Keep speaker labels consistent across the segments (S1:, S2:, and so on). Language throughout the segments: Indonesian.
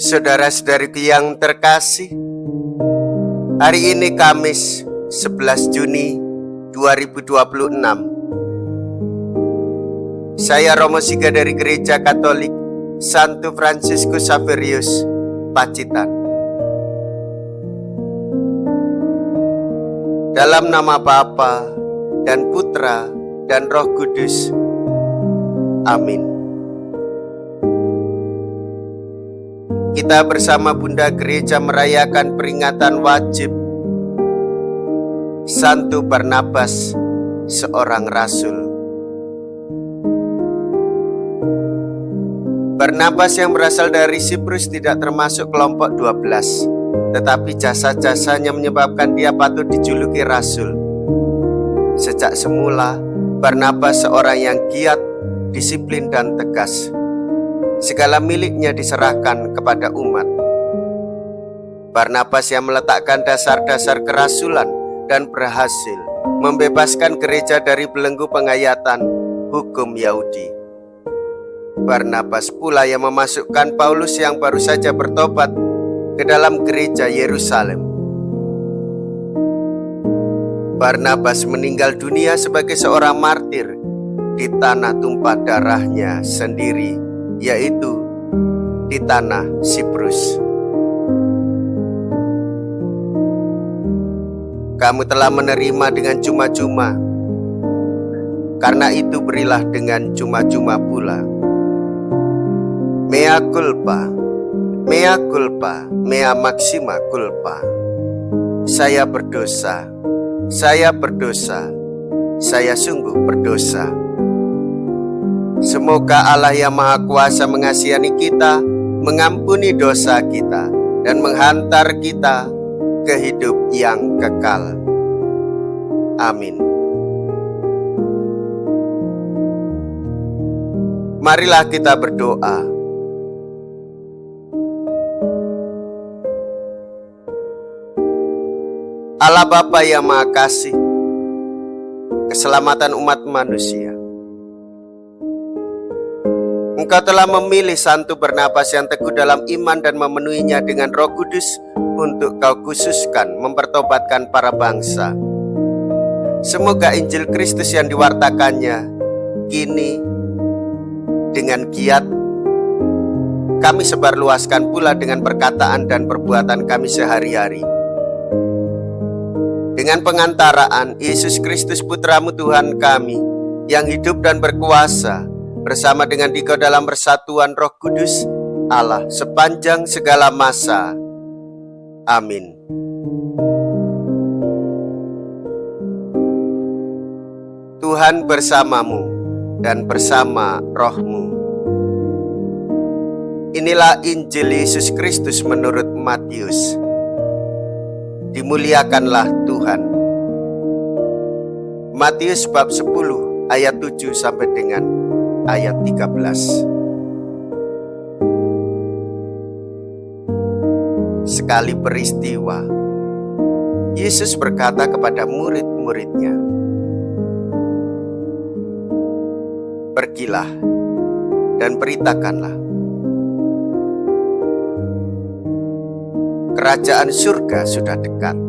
S1: Saudara-saudariku yang terkasih, hari ini Kamis 11 Juni 2026. Saya Romo Siga dari Gereja Katolik Santo Fransiskus Xaverius, Pacitan. Dalam nama Bapa dan Putra dan Roh Kudus. Amin. Kita bersama Bunda Gereja merayakan peringatan wajib Santo Barnabas, seorang rasul. Barnabas yang berasal dari Siprus tidak termasuk kelompok 12, tetapi jasa-jasanya menyebabkan dia patut dijuluki rasul. Sejak semula, Barnabas seorang yang giat, disiplin dan tegas. Segala miliknya diserahkan kepada umat. Barnabas yang meletakkan dasar-dasar kerasulan dan berhasil membebaskan gereja dari belenggu pengayatan hukum Yahudi. Barnabas pula yang memasukkan Paulus yang baru saja bertobat ke dalam gereja Yerusalem. Barnabas meninggal dunia sebagai seorang martir di tanah tumpah darahnya sendiri, yaitu di tanah Siprus. Kamu telah menerima dengan cuma-cuma, karena itu berilah dengan cuma-cuma pula. Mea culpa, mea culpa, mea maxima culpa. Saya berdosa, saya berdosa, saya sungguh berdosa. Semoga Allah yang Maha Kuasa mengasihani kita, mengampuni dosa kita, dan menghantar kita ke hidup yang kekal. Amin. Marilah kita berdoa. Allah Bapa yang Maha Kasih, keselamatan umat manusia, Engkau telah memilih Santo Barnabas yang teguh dalam iman dan memenuhinya dengan Roh Kudus untuk Kau khususkan mempertobatkan para bangsa. Semoga Injil Kristus yang diwartakannya kini dengan giat kami sebarluaskan pula dengan perkataan dan perbuatan kami sehari-hari. Dengan pengantaraan Yesus Kristus Putramu Tuhan kami, yang hidup dan berkuasa bersama dengan Dikau dalam persatuan Roh Kudus Allah sepanjang segala masa. Amin. Tuhan bersamamu dan bersama rohmu. Inilah Injil Yesus Kristus menurut Matius. Dimuliakanlah Tuhan. Matius bab 10 ayat 7 sampai dengan ayat 13. Sekali peristiwa, Yesus berkata kepada murid-muridnya, "Pergilah dan beritakanlah, kerajaan surga sudah dekat.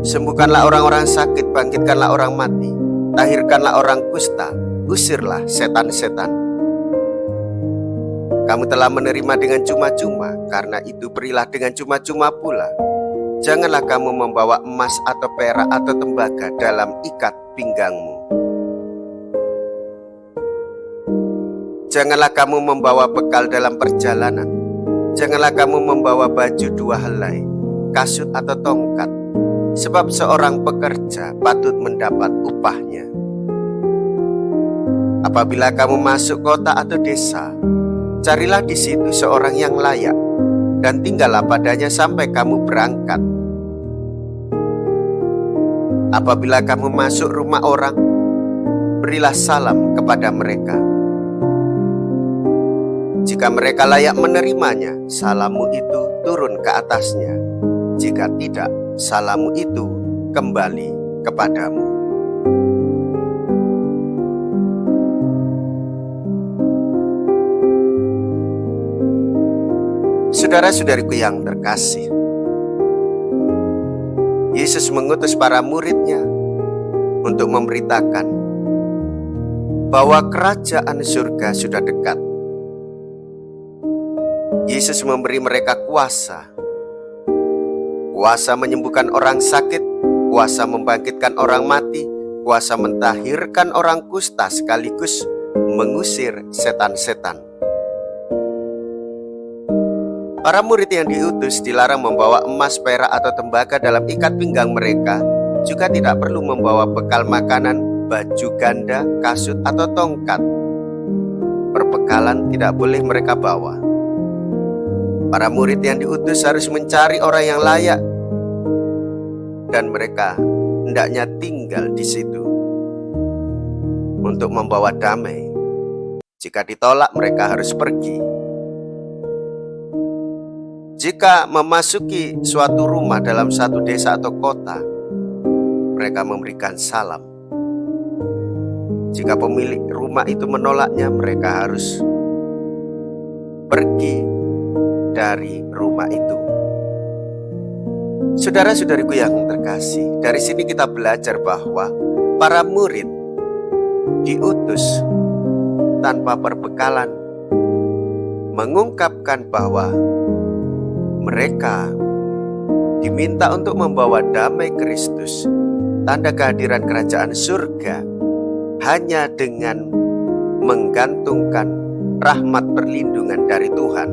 S1: Sembuhkanlah orang-orang sakit, bangkitkanlah orang mati, tahirkanlah orang kusta, usirlah setan-setan. Kamu telah menerima dengan cuma-cuma, karena itu berilah dengan cuma-cuma pula. Janganlah kamu membawa emas atau perak atau tembaga dalam ikat pinggangmu. Janganlah kamu membawa bekal dalam perjalanan. Janganlah kamu membawa baju 2 helai, kasut atau tongkat, sebab seorang pekerja patut mendapat upahnya. Apabila kamu masuk kota atau desa, carilah di situ seorang yang layak, dan tinggallah padanya sampai kamu berangkat. Apabila kamu masuk rumah orang, berilah salam kepada mereka. Jika mereka layak menerimanya, salammu itu turun ke atasnya. Jika tidak, salammu itu kembali kepadamu." Saudara-saudariku yang terkasih, Yesus mengutus para murid-Nya untuk memberitakan bahwa kerajaan surga sudah dekat. Yesus memberi mereka kuasa menyembuhkan orang sakit, kuasa membangkitkan orang mati, kuasa mentahirkan orang kusta, sekaligus mengusir setan-setan. Para murid yang diutus dilarang membawa emas, perak, atau tembaga dalam ikat pinggang mereka, juga tidak perlu membawa bekal makanan, baju ganda, kasut, atau tongkat. Perbekalan tidak boleh mereka bawa. Para murid yang diutus harus mencari orang yang layak, dan mereka hendaknya tinggal di situ untuk membawa damai. Jika ditolak, mereka harus pergi. Jika memasuki suatu rumah dalam satu desa atau kota, mereka memberikan salam. Jika pemilik rumah itu menolaknya, mereka harus pergi dari rumah itu. Saudara-saudariku yang terkasih, dari sini kita belajar bahwa para murid diutus tanpa perbekalan, mengungkapkan bahwa mereka diminta untuk membawa damai Kristus, tanda kehadiran kerajaan surga, hanya dengan menggantungkan rahmat perlindungan dari Tuhan.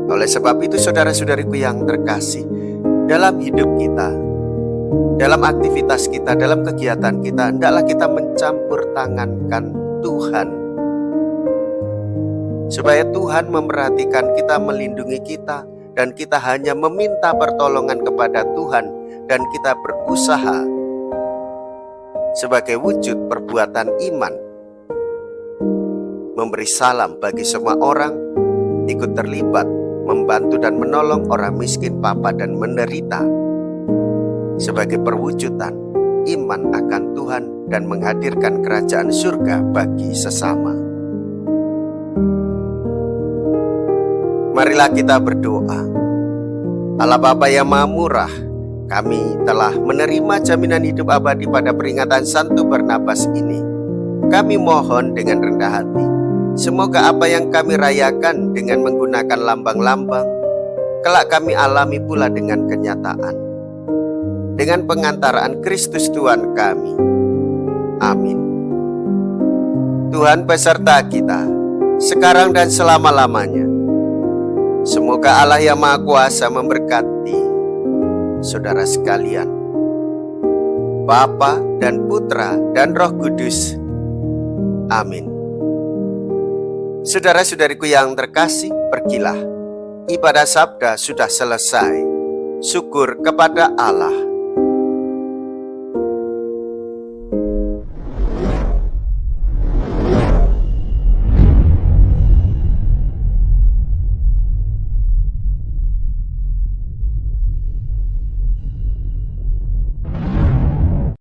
S1: Oleh sebab itu, saudara-saudariku yang terkasih, dalam hidup kita, dalam aktivitas kita, dalam kegiatan kita, hendaklah kita mencampur tangankan Tuhan, supaya Tuhan memperhatikan kita, melindungi kita, dan kita hanya meminta pertolongan kepada Tuhan, dan kita berusaha sebagai wujud perbuatan iman, memberi salam bagi semua orang, ikut terlibat membantu dan menolong orang miskin, papa, dan menderita, sebagai perwujudan iman akan Tuhan dan menghadirkan kerajaan surga bagi sesama. Marilah kita berdoa. Allah Bapa yang Maha Murah, kami telah menerima jaminan hidup abadi pada peringatan Santo Barnabas ini. Kami mohon dengan rendah hati, semoga apa yang kami rayakan dengan menggunakan lambang-lambang, kelak kami alami pula dengan kenyataan, dengan pengantaraan Kristus Tuhan kami. Amin. Tuhan beserta kita, sekarang dan selama-lamanya. Semoga Allah yang Maha Kuasa memberkati saudara sekalian, Bapa dan Putra dan Roh Kudus. Amin. Saudara-saudariku yang terkasih, pergilah. Ibadah sabda sudah selesai. Syukur kepada Allah.